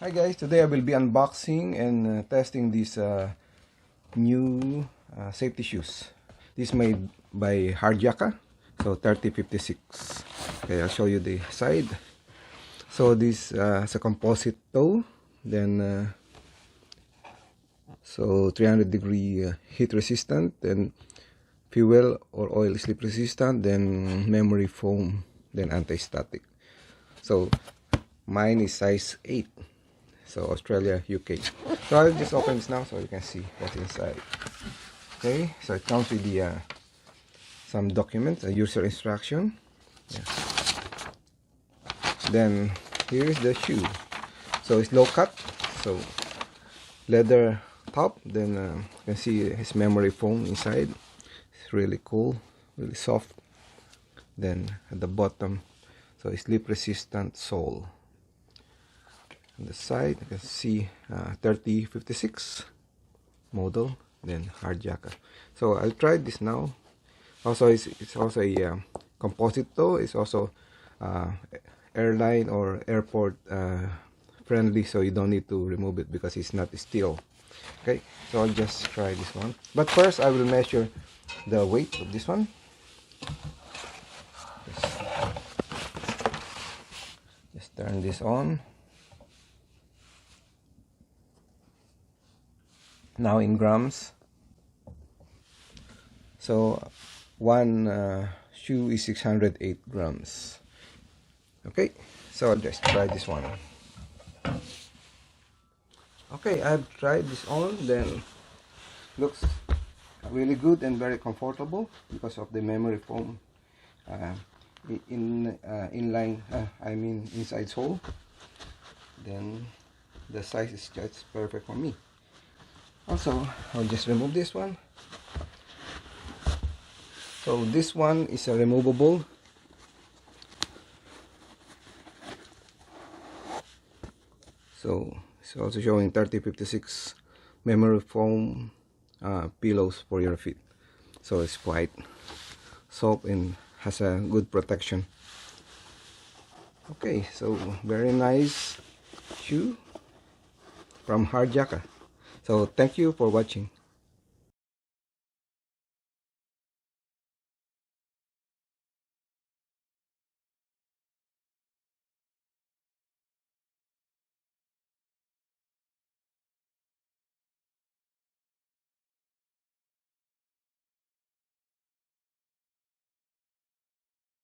Hi guys, today I will be unboxing and testing these new safety shoes. This is made by Hard Yakka, so 3056. Okay, I'll show you the side. So this is a composite toe, then so 300-degree heat resistant, then fuel or oil slip resistant, then memory foam, then anti-static. So mine is size 8. So Australia, UK. So I'll just open this now so you can see what's inside. Okay, so it comes with the some documents, a user instruction. Yeah. Then here's the shoe. So it's low cut, so leather top. Then you can see his memory foam inside. It's really cool, really soft. Then at the bottom, so it's slip resistant sole. On the side you can see 3056 model, then Hard Yakka. So I'll try this now. Also it's also a composite toe. It's also airline or airport friendly, so you don't need to remove it because it's not steel. Okay, so I'll just try this one, but first I will measure the weight of this one. Just turn this on. Now in grams. So one shoe is 608 grams. Okay, so I'll just try this one. Okay, I've tried this on, then looks really good and very comfortable because of the memory foam inline, I mean inside sole. Then the size is just perfect for me. Also, I'll just remove this one. So this one is a removable. So it's also showing 3056 memory foam pillows for your feet. So it's quite soft and has a good protection. Okay, so very nice shoe from Hard Yakka. So thank you for watching.